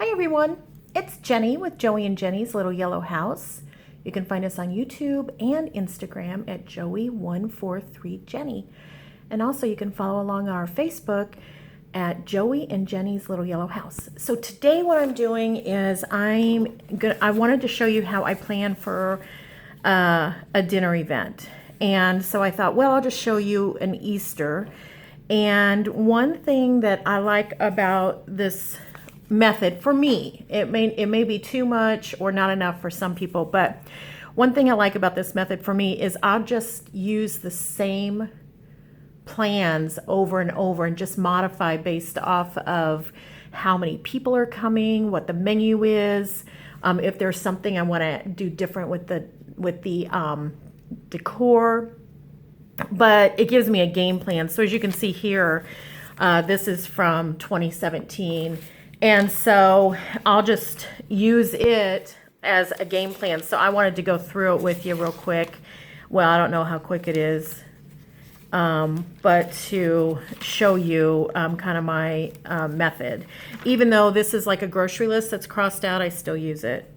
Hi everyone, it's Jenny with Joey and Jenny's Little Yellow House. You can find us on YouTube and Instagram at Joey143Jenny. And also you can follow along our Facebook at Joey and Jenny's Little Yellow House. So today what I'm doing is I wanted to show you how I plan for a dinner event. And so I thought, well, I'll just show you an Easter. And one thing that I like about this method, for me, it may be too much or not enough for some people, but one thing I like about this method for me is I'll just use the same plans over and over and just modify based off of how many people are coming, what the menu is, if there's something I want to do different with the decor. But it gives me a game plan. So as you can see here, this is from 2017. And so I'll just use it as a game plan. So I wanted to go through it with you real quick. Well, I don't know how quick it is, but to show you kind of my method. Even though this is like a grocery list that's crossed out, I still use it.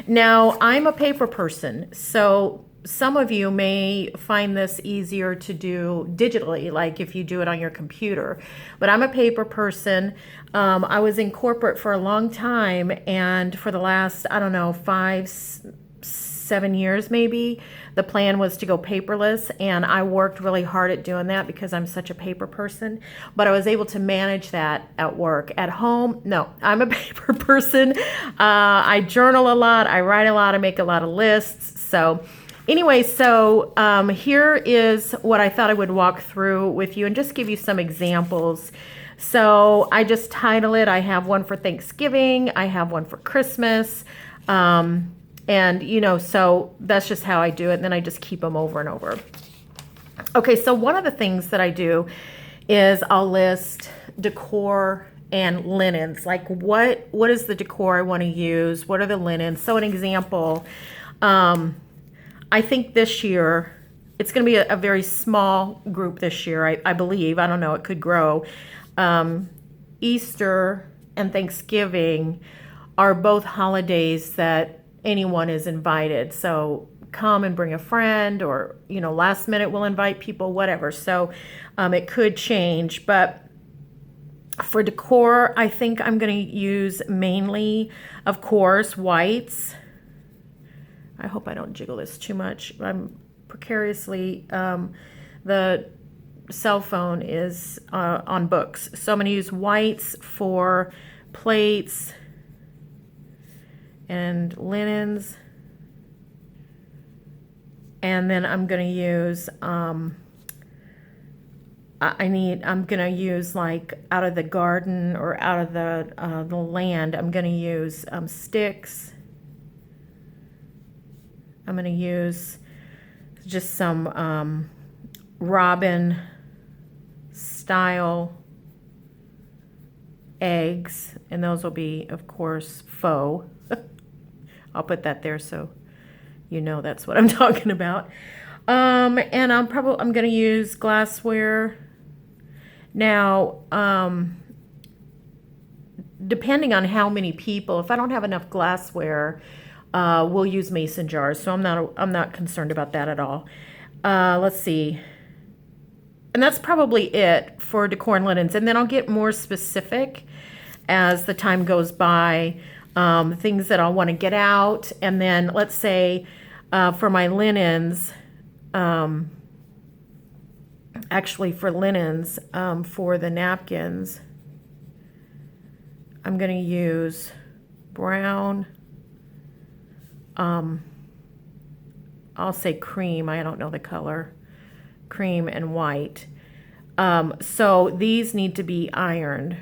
Now, I'm a paper person, so some of you may find this easier to do digitally, like if you do it on your computer. But I'm a paper person. I was in corporate for a long time, and for the last, I don't know, 5-7 years maybe, the plan was to go paperless, and I worked really hard at doing that because I'm such a paper person. But I was able to manage that at work. At home, no, I'm a paper person. I journal a lot, I write a lot, I make a lot of lists. So anyway, so here is what I thought I would walk through with you and just give you some examples. So I just title it, I have one for Thanksgiving, I have one for Christmas, and you know, so that's just how I do it, and then I just keep them over and over. Okay, so one of the things that I do is I'll list decor and linens, like what is the decor I want to use, what are the linens. So an example, I think this year, it's going to be a very small group this year, I believe. I don't know, it could grow. Easter and Thanksgiving are both holidays that anyone is invited. So come and bring a friend, or, you know, last minute we'll invite people, whatever. So it could change. But for decor, I think I'm going to use mainly, of course, whites. I hope I don't jiggle this too much. I'm precariously, the cell phone is on books. So I'm going to use whites for plates and linens. And then I'm going to use, I'm going to use, like, out of the garden or out of the land, I'm going to use sticks. I'm going to use just some robin style eggs, and those will be, of course, faux. I'll put that there so you know that's what I'm talking about. And I'm going to use glassware. Now, depending on how many people, if I don't have enough glassware, we'll use mason jars, so I'm not concerned about that at all. Let's see. And that's probably it for decor and linens. And then I'll get more specific as the time goes by, things that I'll want to get out. And then let's say for my linens, actually for linens, for the napkins, I'm going to use brown, I'll say cream, I don't know the color, cream and white. So these need to be ironed.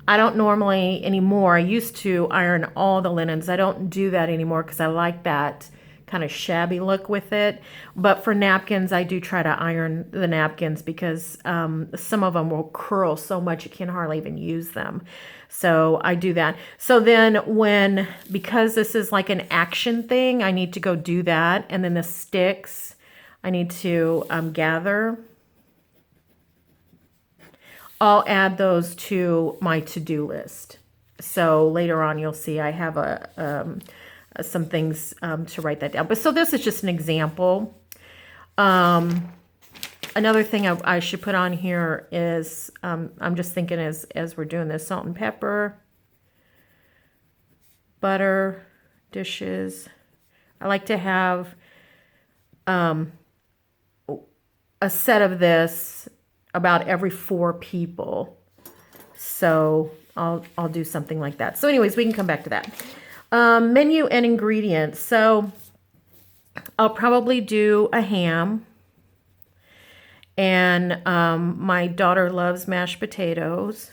I don't normally anymore. I used to iron all the linens. I don't do that anymore because I like that kind of shabby look with it. But for napkins, I do try to iron the napkins because some of them will curl so much you can hardly even use them. So I do that. So then because this is like an action thing, I need to go do that. And then the sticks, I need to gather. I'll add those to my to-do list. So later on, you'll see I have some things to write that down. But so this is just an example. Another thing I should put on here is, I'm just thinking as we're doing this, salt and pepper, butter, dishes. I like to have a set of this about every 4 people. So I'll do something like that. So anyways, we can come back to that. Menu and ingredients. So I'll probably do a ham. And my daughter loves mashed potatoes.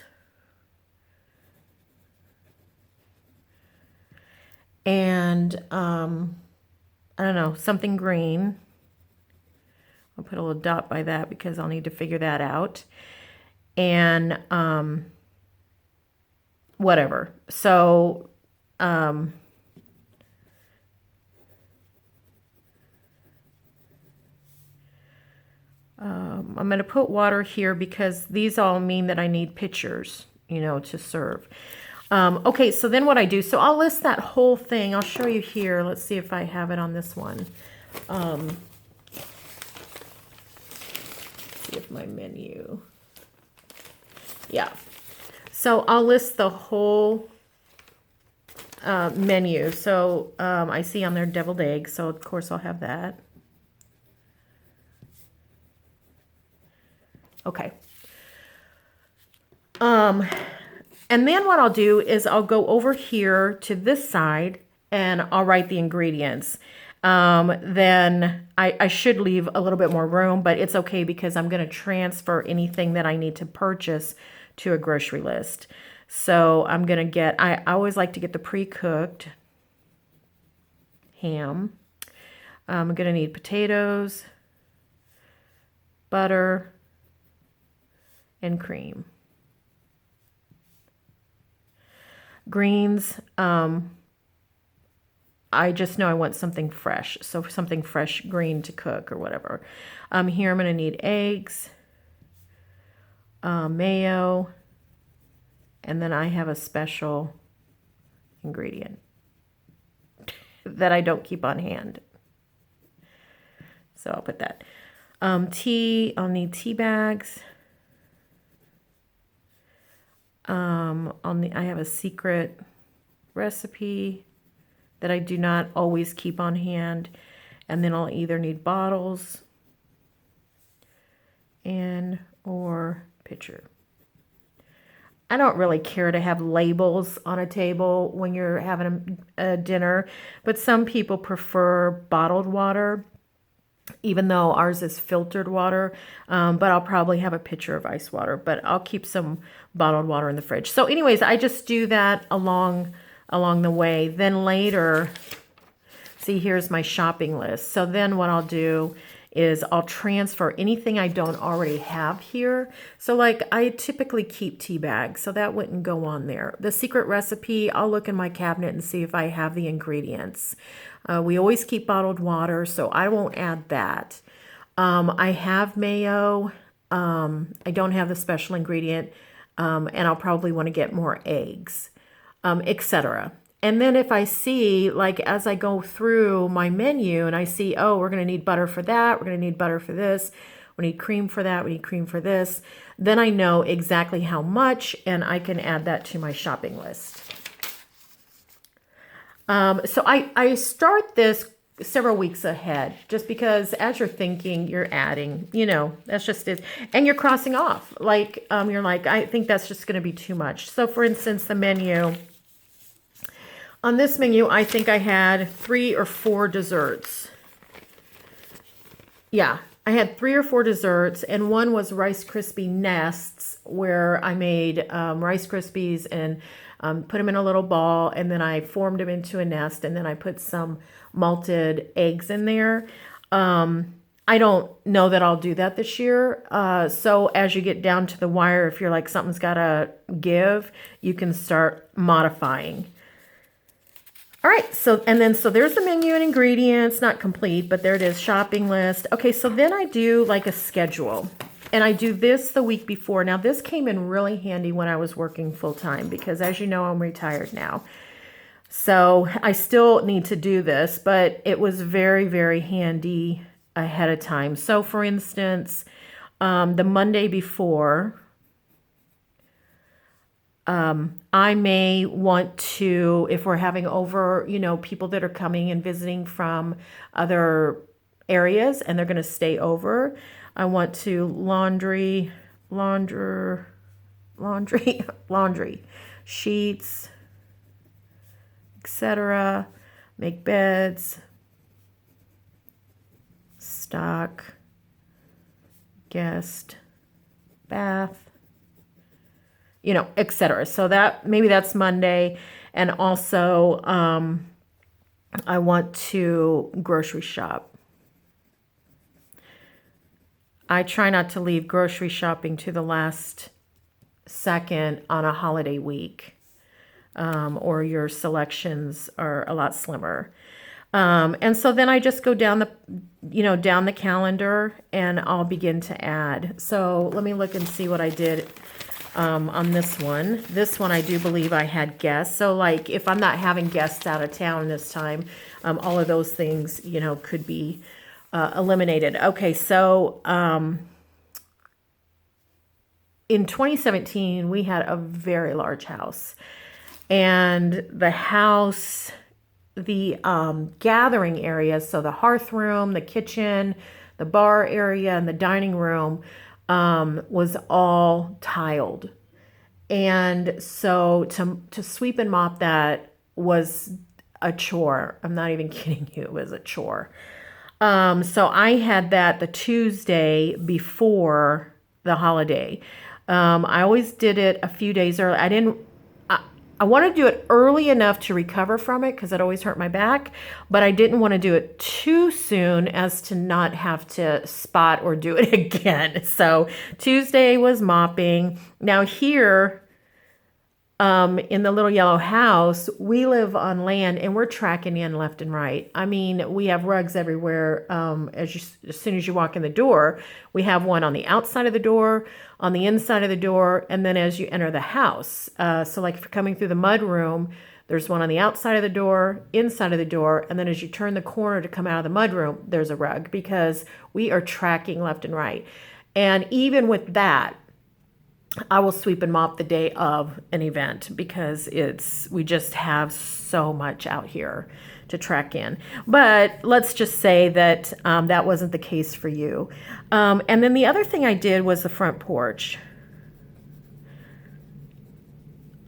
And I don't know, something green. I'll put a little dot by that because I'll need to figure that out. And whatever. So I'm going to put water here because these all mean that I need pitchers, you know, to serve. Okay, so then what I do, so I'll list that whole thing. I'll show you here. Let's see if I have it on this one. See if my menu. Yeah. So I'll list the whole menu. So I see on there deviled eggs. So of course I'll have that. Okay. And then what I'll do is I'll go over here to this side and I'll write the ingredients. Then I should leave a little bit more room, but it's okay because I'm going to transfer anything that I need to purchase to a grocery list. So I'm going to get, I always like to get the pre-cooked ham. I'm going to need potatoes, butter, and cream. Greens, I just know I want something fresh, so something fresh green to cook or whatever. Here I'm going to need eggs, mayo, and then I have a special ingredient that I don't keep on hand. So I'll put that. Tea, I'll need tea bags. I have a secret recipe that I do not always keep on hand. And then I'll either need bottles and or pitcher. I don't really care to have labels on a table when you're having a dinner, but some people prefer bottled water, even though ours is filtered water, but I'll probably have a pitcher of ice water, but I'll keep some bottled water in the fridge. So anyways, I just do that along the way. Then later, see, here's my shopping list. So then what I'll do is I'll transfer anything I don't already have here. So like I typically keep tea bags, so that wouldn't go on there. The secret recipe, I'll look in my cabinet and see if I have the ingredients. We always keep bottled water, so I won't add that. I have mayo. I don't have the special ingredient, and I'll probably want to get more eggs, etc. And then if I see, like as I go through my menu and I see, oh, we're going to need butter for that, we're going to need butter for this, we need cream for that, we need cream for this, then I know exactly how much and I can add that to my shopping list. So I start this several weeks ahead just because as you're thinking, you're adding, you know, that's just it. And you're crossing off. Like, you're like, I think that's just going to be too much. So for instance, the menu. On this menu, I think I had 3 or 4 desserts. Yeah, I had 3 or 4 desserts, and one was Rice Krispie Nests, where I made Rice Krispies and put them in a little ball, and then I formed them into a nest, and then I put some malted eggs in there. I don't know that I'll do that this year. So as you get down to the wire, if you're like something's got to give, you can start modifying. All right, so there's the menu and ingredients, not complete, but there it is, shopping list. Okay, so then I do like a schedule. And I do this the week before. Now, this came in really handy when I was working full time because, as you know, I'm retired now. So I still need to do this, but it was very, very handy ahead of time. So, for instance, the Monday before, I may want to, if we're having over, people that are coming and visiting from other areas and they're going to stay over, I want to laundry, sheets, etc., make beds, stock, guest, bath, etc. So maybe that's Monday. And also, I want to grocery shop. I try not to leave grocery shopping to the last second on a holiday week, or your selections are a lot slimmer. And so then I just go down the calendar and I'll begin to add. So let me look and see what I did on this one. This one, I do believe I had guests. So like if I'm not having guests out of town this time, all of those things, could be eliminated. Okay, so in 2017, we had a very large house. And the house, the gathering areas, so the hearth room, the kitchen, the bar area, and the dining room was all tiled. And so to sweep and mop that was a chore. I'm not even kidding you. It was a chore. So I had that the Tuesday before the holiday. I always did it a few days early. I wanted to do it early enough to recover from it because it always hurt my back, but I didn't want to do it too soon as to not have to spot or do it again. So Tuesday was mopping. Now here, in the little yellow house, we live on land and we're tracking in left and right. I mean, we have rugs everywhere. As soon as you walk in the door, we have one on the outside of the door, on the inside of the door, and then as you enter the house. So like if you're coming through the mud room, there's one on the outside of the door, inside of the door, and then as you turn the corner to come out of the mud room, there's a rug because we are tracking left and right. And even with that, I will sweep and mop the day of an event because we just have so much out here to track in. But let's just say that that wasn't the case for you. And then the other thing I did was the front porch.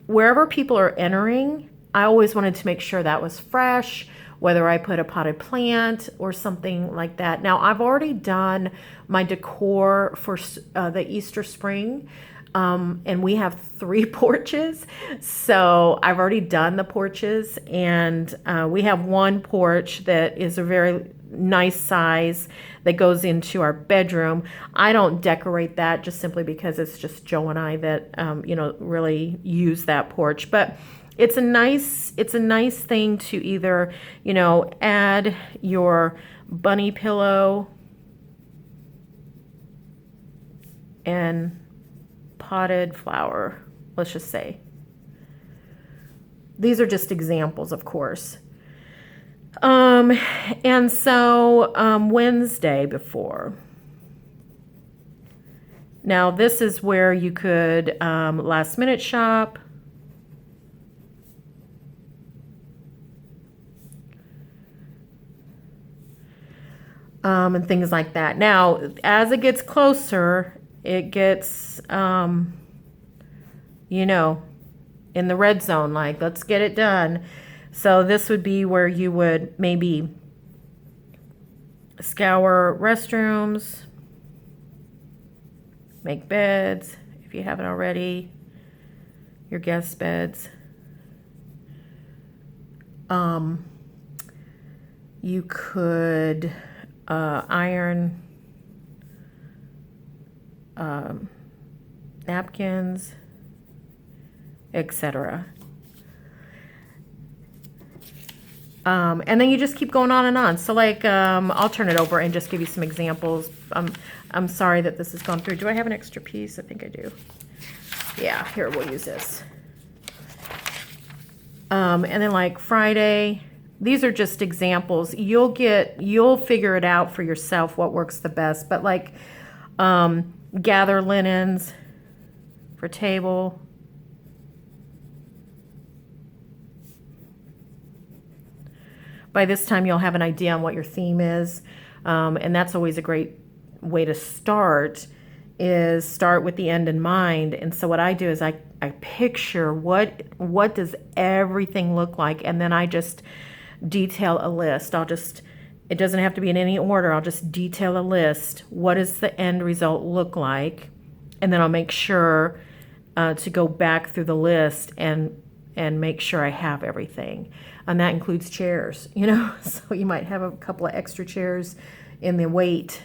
Wherever people are entering, I always wanted to make sure that was fresh, whether I put a potted plant or something like that. Now, I've already done my decor for the Easter spring. And we have 3 porches. So I've already done the porches, and we have one porch that is a very nice size that goes into our bedroom. I don't decorate that just simply because it's just Joe and I that, really use that porch. But it's a nice thing to either, add your bunny pillow and potted flower, let's just say. These are just examples, of course. And so Wednesday before. Now this is where you could last minute shop. And things like that. Now, as it gets closer, it gets, in the red zone, like, let's get it done. So this would be where you would maybe scour restrooms, make beds, if you haven't already, your guest beds. You could iron napkins, etc. And then you just keep going on and on. So like, I'll turn it over and just give you some examples. I'm sorry that this has gone through. Do I have an extra piece? I think I do. Yeah, here, we'll use this. And then like Friday, these are just examples. You'll figure it out for yourself what works the best. But like, gather linens for table. By this time, you'll have an idea on what your theme is. And that's always a great way to start, is start with the end in mind. And so what I do is I picture what does everything look like, and then I just detail a list. It doesn't have to be in any order. I'll just detail a list. What does the end result look like? And then I'll make sure to go back through the list and make sure I have everything. And that includes chairs, so you might have a couple of extra chairs in the weight,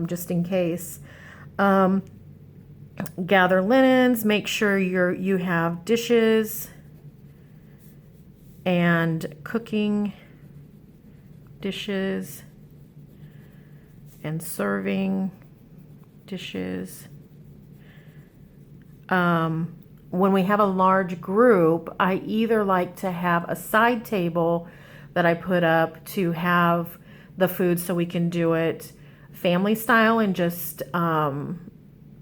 just in case. Gather linens, make sure you have dishes and cooking dishes and serving dishes. When we have a large group, I either like to have a side table that I put up to have the food so we can do it family style and just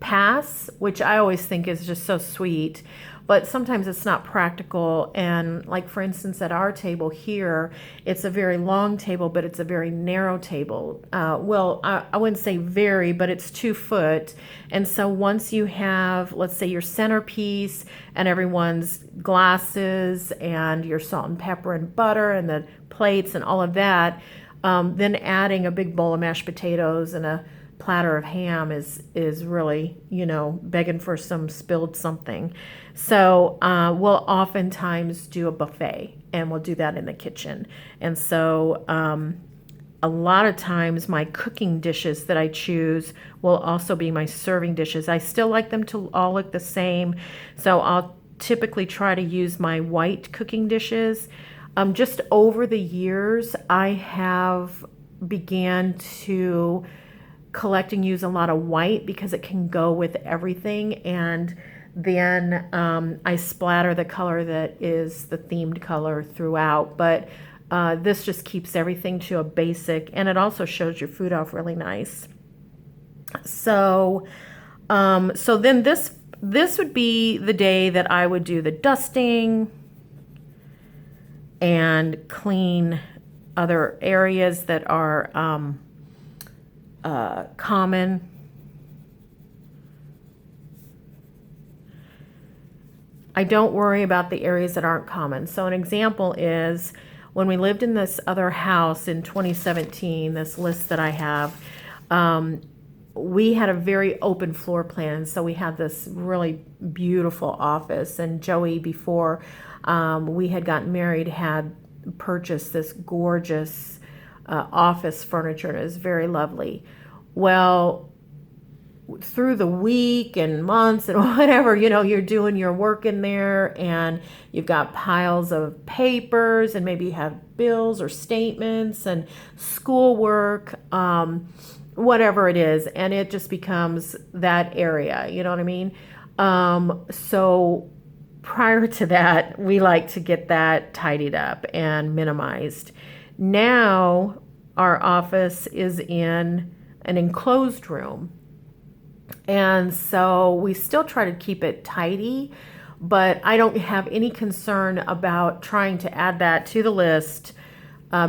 pass, which I always think is just so sweet. But sometimes it's not practical. And like, for instance, at our table here, it's a very long table, but it's a very narrow table. Well, I wouldn't say very, but it's 2 foot. And so once you have, let's say, your centerpiece and everyone's glasses and your salt and pepper and butter and the plates and all of that, then adding a big bowl of mashed potatoes and a platter of ham is really, begging for some spilled something. So we'll oftentimes do a buffet, and we'll do that in the kitchen. And so a lot of times my cooking dishes that I choose will also be my serving dishes. I still like them to all look the same. So I'll typically try to use my white cooking dishes. Just over the years, I have began to collect and use a lot of white because it can go with everything. And then I splatter the color that is the themed color throughout. But this just keeps everything to a basic, and it also shows your food off really nice. So then this would be the day that I would do the dusting and clean other areas that are common. I don't worry about the areas that aren't common. So an example is when we lived in this other house in 2017, this list that I have, we had a very open floor plan. So we had this really beautiful office, and Joey, before we had gotten married, had purchased this gorgeous office furniture, and it was very lovely. Well, through the week and months and whatever, you're doing your work in there, and you've got piles of papers, and maybe you have bills or statements and schoolwork, whatever it is, and it just becomes that area, you know what I mean? So prior to that, we like to get that tidied up and minimized. Now our office is in an enclosed room. And so we still try to keep it tidy, but I don't have any concern about trying to add that to the list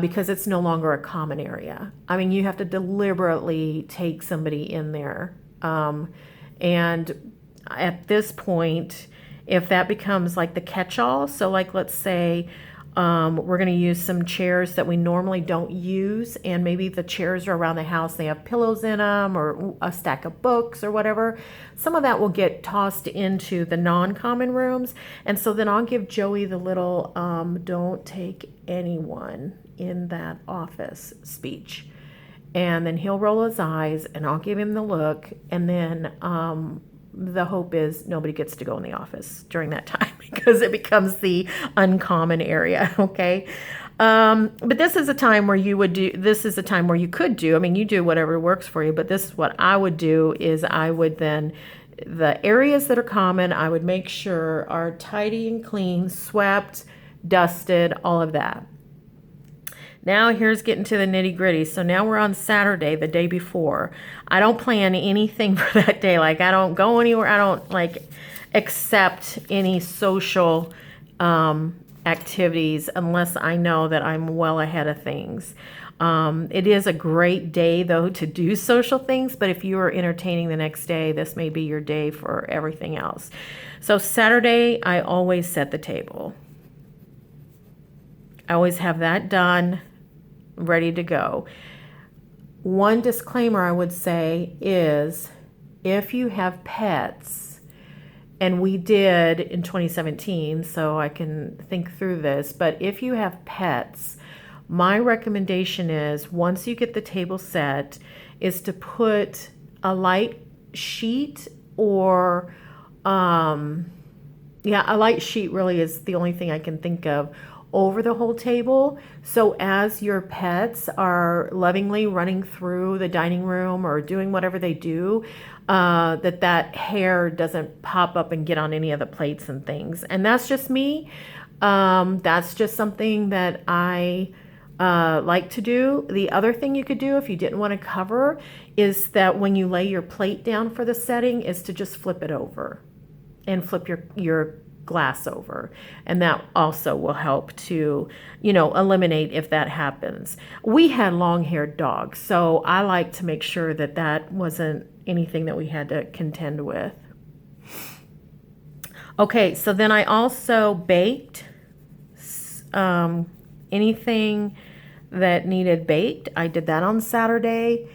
because it's no longer a common area. I mean, you have to deliberately take somebody in there. And at this point, if that becomes like the catch-all, so like let's say we're going to use some chairs that we normally don't use, and maybe the chairs are around the house, they have pillows in them or a stack of books or whatever. Some of that will get tossed into the non-common rooms, and so then I'll give Joey the little don't take anyone in that office speech, and then he'll roll his eyes and I'll give him the look, and then the hope is nobody gets to go in the office during that time because it becomes the uncommon area, okay? But this is a time where you would do, this is a time where you could do, I mean, you do whatever works for you, but this is what I would do is I would then, the areas that are common, I would make sure are tidy and clean, swept, dusted, all of that. Now here's getting to the nitty gritty. So now we're on Saturday, the day before. I don't plan anything for that day. Like I don't go anywhere. I don't like accept any social activities unless I know that I'm well ahead of things. It is a great day though to do social things, but if you are entertaining the next day, this may be your day for everything else. So Saturday, I always set the table. I always have that done, ready to go. One disclaimer I would say is if you have pets, and we did in 2017, so I can think through this, but if you have pets, my recommendation is once you get the table set is to put a light sheet or a light sheet really is the only thing I can think of over the whole table. So as your pets are lovingly running through the dining room or doing whatever they do, that hair doesn't pop up and get on any of the plates and things. And that's just me. That's just something that I like to do. The other thing you could do if you didn't want to cover is that when you lay your plate down for the setting is to just flip it over and flip your glass over, and that also will help to eliminate if that happens. We had long-haired dogs, so I like to make sure that that wasn't anything that we had to contend with. Okay, so then I also baked anything that needed baked. I did that on Saturday,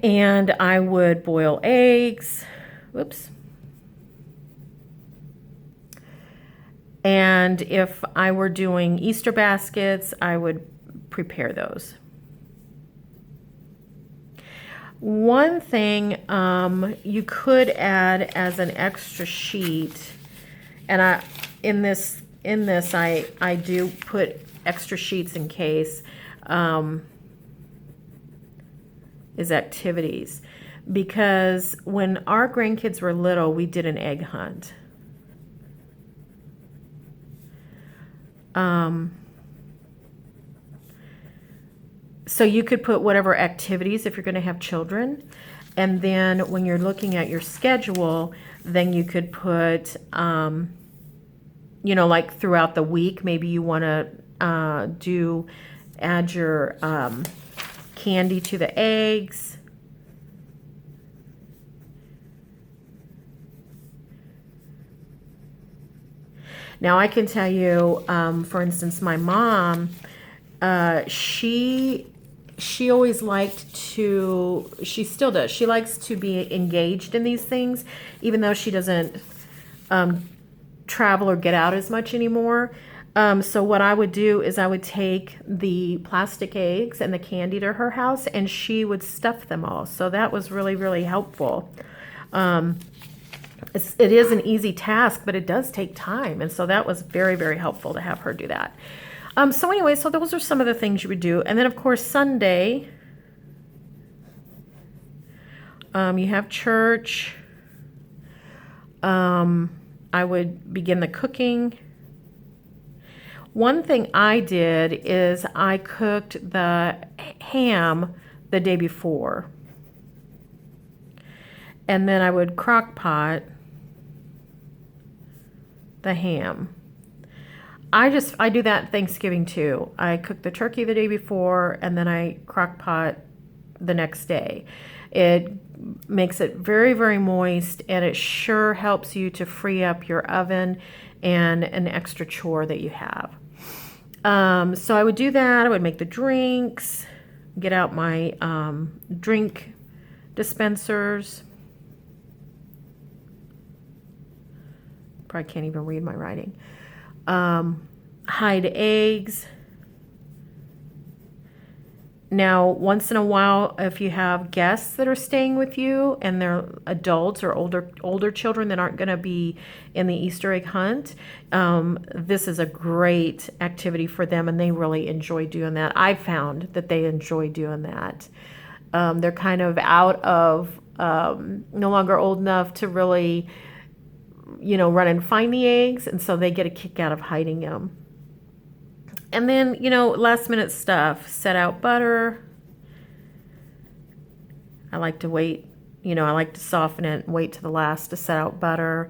and I would boil eggs. Whoops. And if I were doing Easter baskets, I would prepare those. One thing you could add as an extra sheet, and in this I do put extra sheets in case, is activities. Because when our grandkids were little, we did an egg hunt. So you could put whatever activities if you're going to have children, and then when you're looking at your schedule, then you could put, like throughout the week, maybe you want to add your candy to the eggs. Now I can tell you, for instance, my mom, she always liked to, she still does, she likes to be engaged in these things, even though she doesn't travel or get out as much anymore. So what I would do is I would take the plastic eggs and the candy to her house, and she would stuff them all. So that was really, really helpful. It is an easy task, but it does take time. And so that was very, very helpful to have her do that. So anyway, so those are some of the things you would do. And then, of course, Sunday, you have church. I would begin the cooking. One thing I did is I cooked the ham the day before. And then I would crock pot the ham. I do that Thanksgiving too. I cook the turkey the day before and then I crock pot the next day. It makes it very, very moist, and it sure helps you to free up your oven and an extra chore that you have. So I would do that. I would make the drinks, get out my drink dispensers. Probably can't even read my writing. Hide eggs. Now, once in a while, if you have guests that are staying with you and they're adults or older children that aren't going to be in the Easter egg hunt, this is a great activity for them, and they really enjoy doing that. I found that they enjoy doing that. They're kind of out of no longer old enough to really, run and find the eggs, and so they get a kick out of hiding them. And then, last minute stuff, set out butter. I like to wait, I like to soften it and wait to the last to set out butter.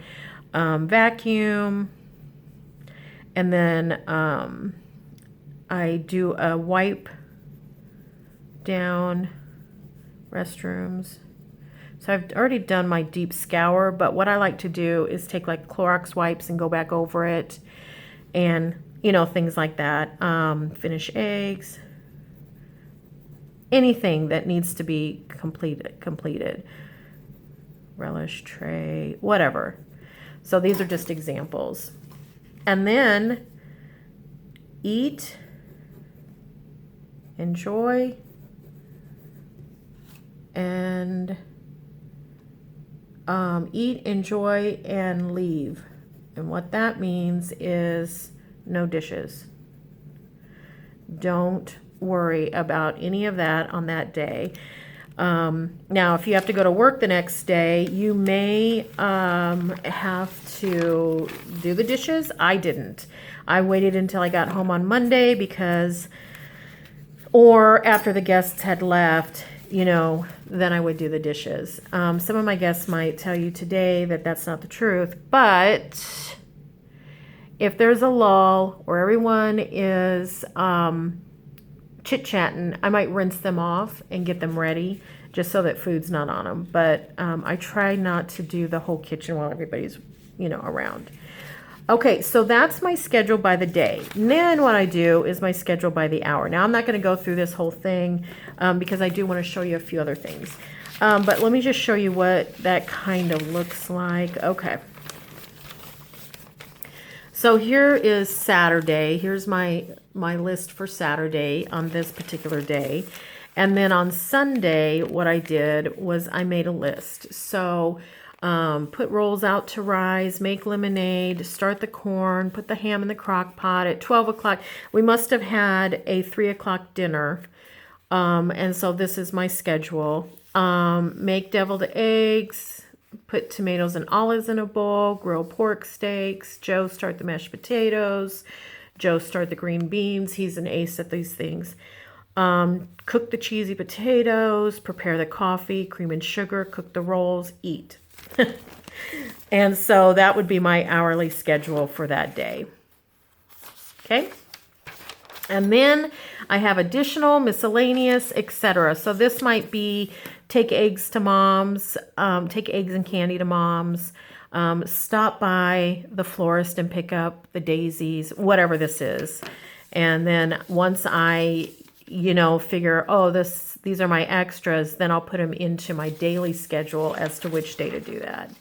Vacuum. And then I do a wipe down restrooms. So I've already done my deep scour, but what I like to do is take like Clorox wipes and go back over it and things like that. Finish eggs. Anything that needs to be completed. Relish tray, whatever. So these are just examples. And then eat, enjoy, and eat, enjoy, and leave. And what that means is no dishes. Don't worry about any of that on that day. Now, if you have to go to work the next day, you may have to do the dishes. I didn't. I waited until I got home on Monday or after the guests had left, then I would do the dishes. Some of my guests might tell you today that that's not the truth, but if there's a lull where everyone is chit-chatting, I might rinse them off and get them ready just so that food's not on them. But I try not to do the whole kitchen while everybody's, around. Okay, so that's my schedule by the day. And then what I do is my schedule by the hour. Now, I'm not going to go through this whole thing because I do want to show you a few other things. But let me just show you what that kind of looks like. Okay. So here is Saturday. Here's my list for Saturday on this particular day. And then on Sunday, what I did was I made a list. So put rolls out to rise, make lemonade, start the corn, put the ham in the crock pot at 12 o'clock. We must have had a 3 o'clock dinner. And so this is my schedule. Make deviled eggs. Put tomatoes and olives in a bowl, grill pork steaks. Joe start the mashed potatoes. Joe start the green beans. He's an ace at these things. Cook the cheesy potatoes, prepare the coffee, cream and sugar, cook the rolls, eat. And so that would be my hourly schedule for that day. Okay. And then I have additional, miscellaneous, etc. So this might be take eggs to mom's, take eggs and candy to mom's, stop by the florist and pick up the daisies, whatever this is. And then once I, figure, these are my extras, then I'll put them into my daily schedule as to which day to do that.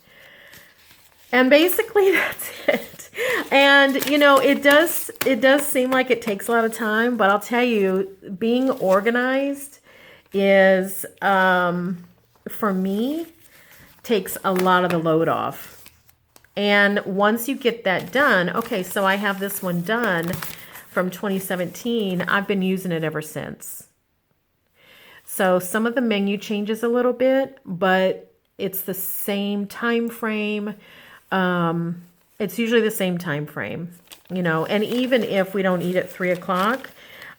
And basically that's it. And, it does seem like it takes a lot of time, but I'll tell you, being organized is, for me, takes a lot of the load off. And once you get that done, okay, so I have this one done from 2017. I've been using it ever since. So some of the menu changes a little bit, but it's the same time frame. It's usually the same time frame, and even if we don't eat at 3 o'clock,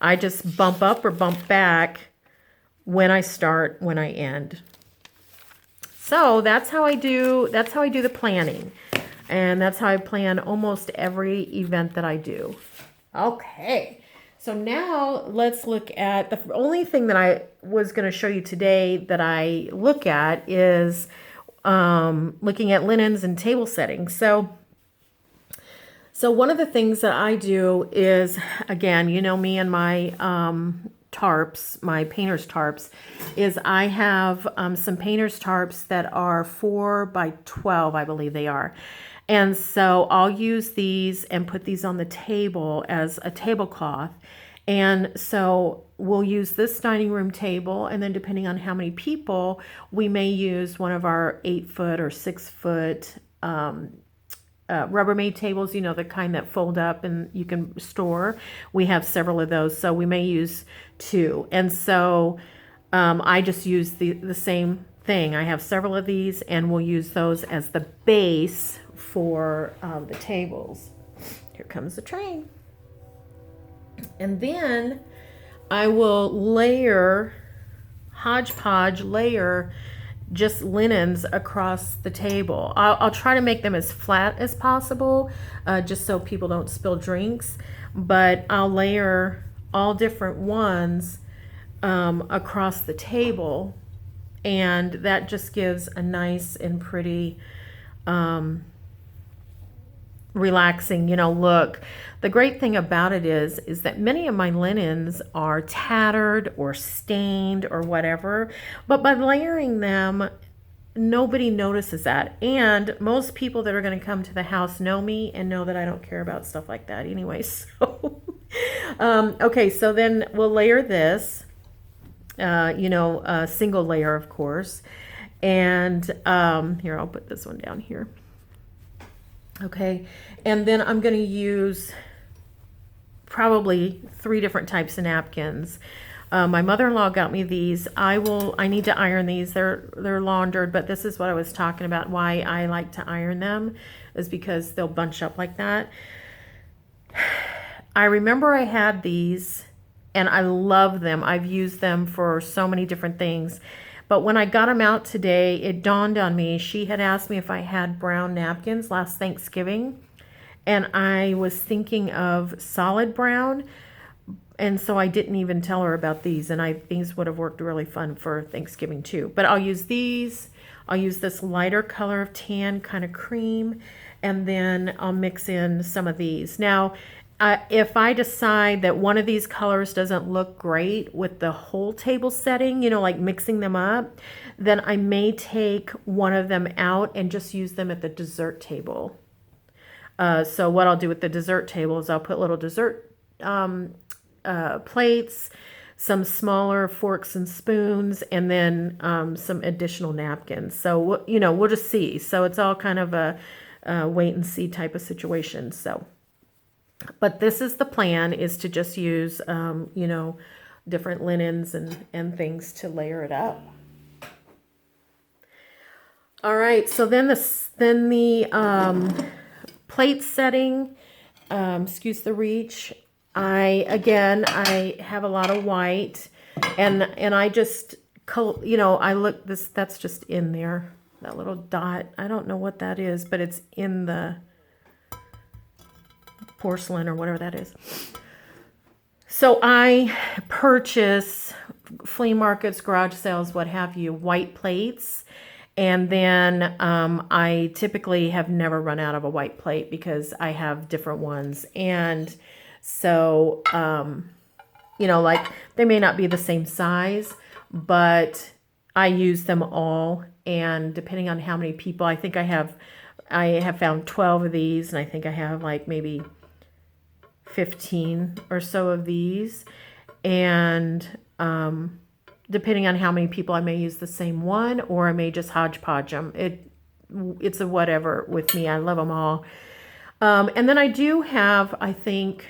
I just bump up or bump back when I start, when I end. So that's how I do the planning. And that's how I plan almost every event that I do. Okay. So now let's look at the only thing that I was going to show you today that I look at is looking at linens and table settings. So one of the things that I do is, again, me and my tarps, my painter's tarps, is I have some painter's tarps that are 4 by 12, I believe they are. And so I'll use these and put these on the table as a tablecloth. And so we'll use this dining room table, and then depending on how many people, we may use one of our 8-foot or 6-foot Rubbermaid tables, you know, the kind that fold up and you can store. We have several of those, so we may use 2. And so I just use the same thing. I have several of these, and we'll use those as the base for the tables. Here comes the train. And then I will hodgepodge layer just linens across the table. I'll try to make them as flat as possible, just so people don't spill drinks, but I'll layer all different ones across the table, and that just gives a nice and pretty relaxing, look. The great thing about it is that many of my linens are tattered or stained or whatever, but by layering them, nobody notices that. And most people that are going to come to the house know me and know that I don't care about stuff like that anyway. So, okay, so then we'll layer this, a single layer, of course. And here, I'll put this one down here. Okay, and then I'm going to use probably 3 different types of napkins. My mother-in-law got me these. I need to iron these. They're laundered, but this is what I was talking about. Why I like to iron them is because they'll bunch up like that. I remember I had these, and I love them. I've used them for so many different things. But when I got them out today, it dawned on me. She had asked me if I had brown napkins last Thanksgiving, and I was thinking of solid brown, and so I didn't even tell her about these, and these would have worked really fun for Thanksgiving too. But I'll use these. I'll use this lighter color of tan, kind of cream, and then I'll mix in some of these. Now, if I decide that one of these colors doesn't look great with the whole table setting, like mixing them up, then I may take one of them out and just use them at the dessert table. So what I'll do with the dessert table is I'll put little dessert plates, some smaller forks and spoons, and then some additional napkins. So, we'll just see. So it's all kind of a wait and see type of situation. So. But this is the plan, is to just use, different linens and things to layer it up. All right, so then the plate setting, excuse the reach. I have a lot of white, and I just, that's just in there, that little dot. I don't know what that is, but it's in the porcelain or whatever that is. So I purchase flea markets, garage sales, what have you, white plates. And then I typically have never run out of a white plate because I have different ones. And so, like they may not be the same size, but I use them all. And depending on how many people, I have found 12 of these, and I think I have like maybe 15 or so of these, and depending on how many people, I may use the same one, or I may just hodgepodge them. It's a whatever with me. I love them all. And then I do have, I think,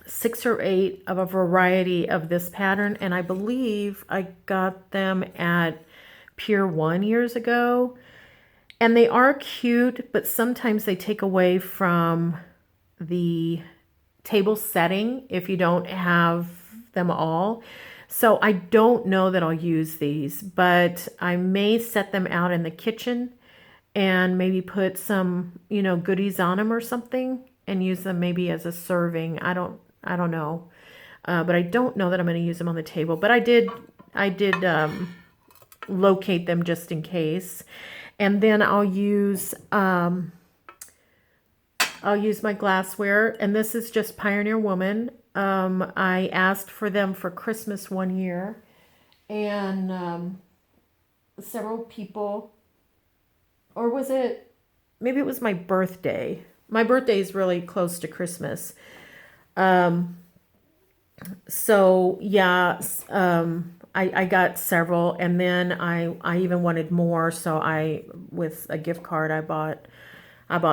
6 or 8 of a variety of this pattern, and I believe I got them at Pier 1 years ago, and they are cute, but sometimes they take away from the table setting if you don't have them all. So I don't know that I'll use these, but I may set them out in the kitchen and maybe put some, goodies on them or something and use them maybe as a serving. I don't know. But I don't know that I'm going to use them on the table, but I did locate them just in case. And then I'll use my glassware, and this is just Pioneer Woman. I asked for them for Christmas one year, and several people, or was it, maybe it was my birthday. My birthday is really close to Christmas. So yeah, I got several, and then I even wanted more. So with a gift card, I bought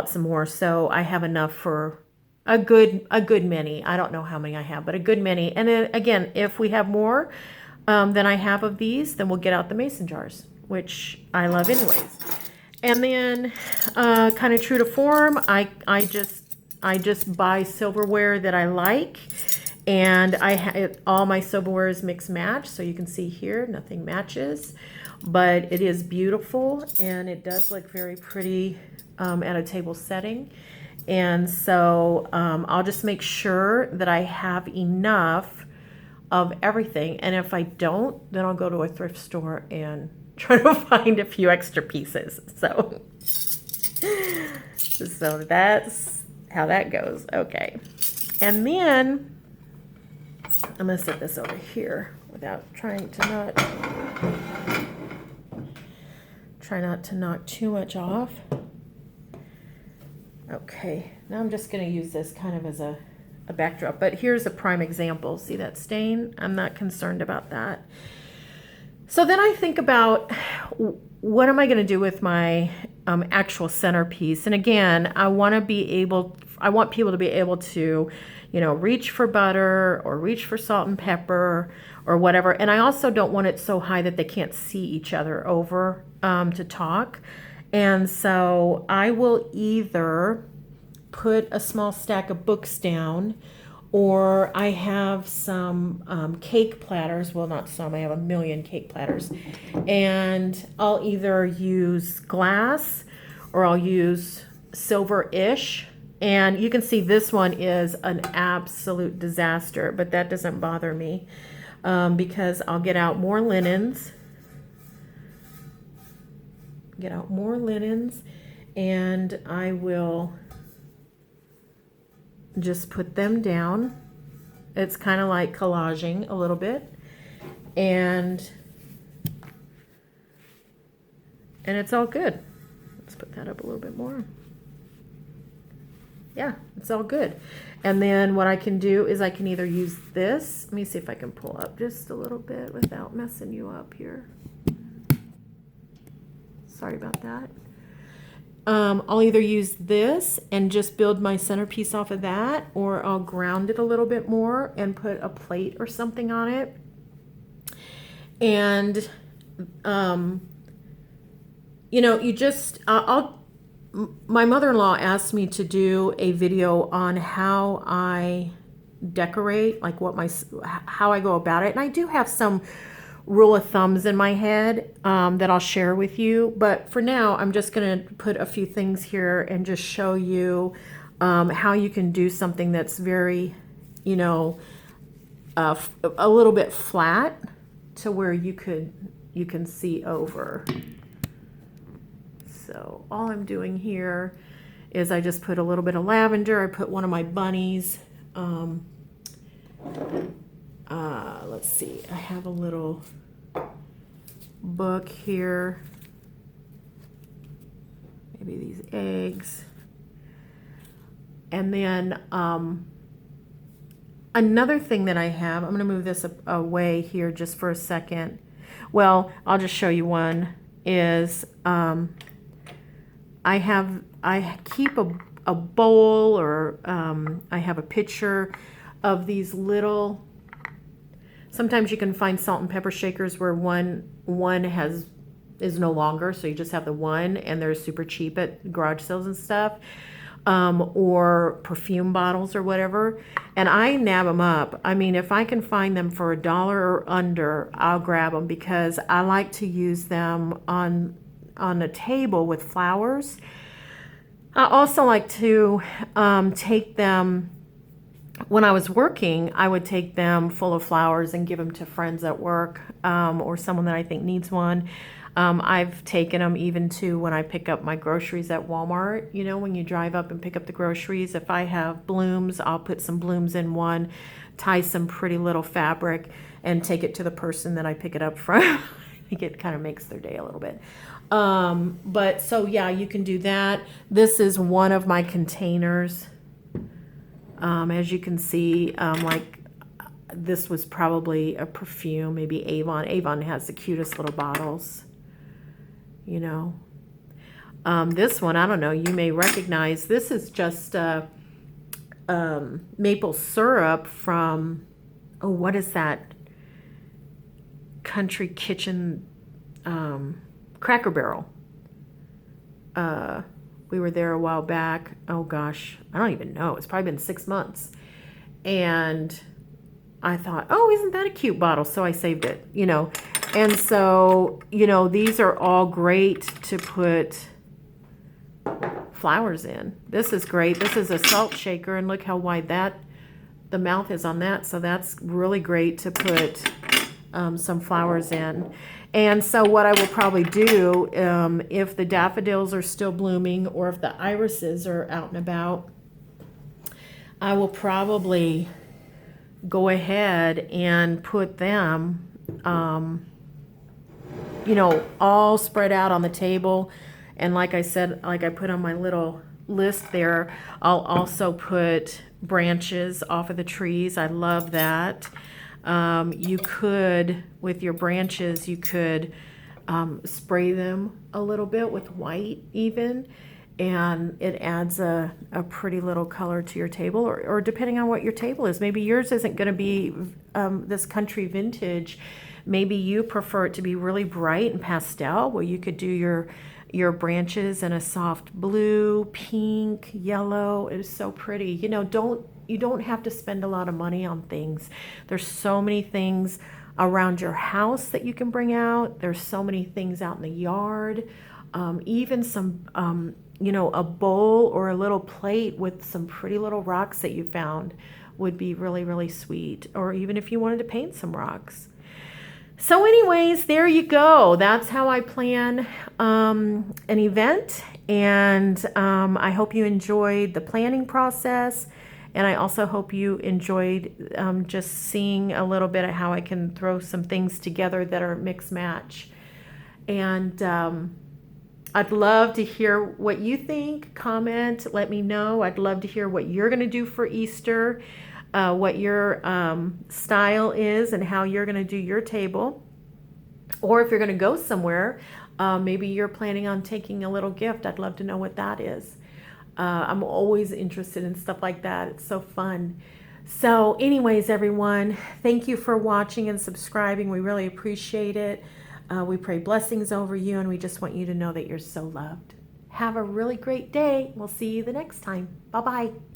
some more. So I have enough for a good many. I don't know how many I have, but a good many. And then again, if we have more than I have of these, then we'll get out the mason jars, which I love anyways. And then, kind of true to form, I just buy silverware that I like, and all my silverware is mixed match. So you can see here, nothing matches, but it is beautiful, and it does look very pretty at a table setting. And so I'll just make sure that I have enough of everything. And if I don't, then I'll go to a thrift store and try to find a few extra pieces. So that's how that goes. Okay. And then I'm going to set this over here without try not to knock too much off. Okay. Now I'm just going to use this kind of as a backdrop, but here's a prime example. See that stain? I'm not concerned about that. So then I think about, what am I going to do with my actual centerpiece? And again, I want people to be able to, reach for butter or reach for salt and pepper or whatever. And I also don't want it so high that they can't see each other over to talk. And so I will either put a small stack of books down, or I have some cake platters. Well, not some, I have a million cake platters. And I'll either use glass or I'll use silver-ish. And you can see this one is an absolute disaster, but that doesn't bother me because I'll get out more linens. And I will just put them down. It's kind of like collaging a little bit, and it's all good. Let's put that up a little bit more. Yeah, it's all good. And then what I can do is I can either use this. Let me see if I can pull up just a little bit without messing you up here. Sorry about that. I'll either use this and just build my centerpiece off of that, or I'll ground it a little bit more and put a plate or something on it. And, my mother-in-law asked me to do a video on how I decorate, like how I go about it. And I do have some rule of thumbs in my head that I'll share with you. But for now, I'm just going to put a few things here and just show you how you can do something that's very, a little bit flat to where you can see over. So all I'm doing here is I just put a little bit of lavender. I put one of my bunnies. Let's see, I have a little book here. Maybe these eggs. And then another thing that I have, I'm going to move this away here just for a second. Well, I'll just show you one, is I keep a bowl, or I have a pitcher of these little, sometimes you can find salt and pepper shakers where one is no longer, so you just have the one, and they're super cheap at garage sales and stuff, or perfume bottles or whatever, and I nab them up. I mean, if I can find them for $1 or under, I'll grab them, because I like to use them on a table with flowers. I also like to take them, when I was working, I would take them full of flowers and give them to friends at work, or someone that I think needs one. I've taken them even to when I pick up my groceries at Walmart. When you drive up and pick up the groceries, if I have blooms, I'll put some blooms in one, tie some pretty little fabric, and take it to the person that I pick it up from. I think it kind of makes their day a little bit. But so yeah, you can do that. This is one of my containers. As you can see, like this was probably a perfume, maybe Avon. Avon has the cutest little bottles, you know. This one, I don't know, you may recognize. This is just maple syrup from, oh, what is that? Country Kitchen Cracker Barrel. We were there a while back. Oh gosh, I don't even know. It's probably been 6 months. And I thought, oh, isn't that a cute bottle? So I saved it, you know. And so, you know, these are all great to put flowers in. This is great. This is a salt shaker, and look how wide the mouth is on that. So that's really great to put some flowers in. And so what I will probably do, if the daffodils are still blooming or if the irises are out and about, I will probably go ahead and put them, you know, all spread out on the table. And like I said, like I put on my little list there, I'll also put branches off of the trees. I love that. You could, with your branches, you could spray them a little bit with white even, and it adds a pretty little color to your table, or depending on what your table is. Maybe yours isn't going to be this country vintage. Maybe you prefer it to be really bright and pastel. Well, you could do your branches in a soft blue, pink, yellow. It is so pretty. You know, you don't have to spend a lot of money on things. There's so many things around your house that you can bring out. There's so many things out in the yard. Even some, you know, a bowl or a little plate with some pretty little rocks that you found would be really, really sweet. Or even if you wanted to paint some rocks. So anyways, there you go. That's how I plan an event. And I hope you enjoyed the planning process. And I also hope you enjoyed just seeing a little bit of how I can throw some things together that are mix match. And I'd love to hear what you think. Comment, let me know. I'd love to hear what you're going to do for Easter, what your style is and how you're going to do your table. Or if you're going to go somewhere, maybe you're planning on taking a little gift. I'd love to know what that is. I'm always interested in stuff like that. It's so fun. So anyways, everyone, thank you for watching and subscribing. We really appreciate it. We pray blessings over you, and we just want you to know that you're so loved. Have a really great day. We'll see you the next time. Bye-bye.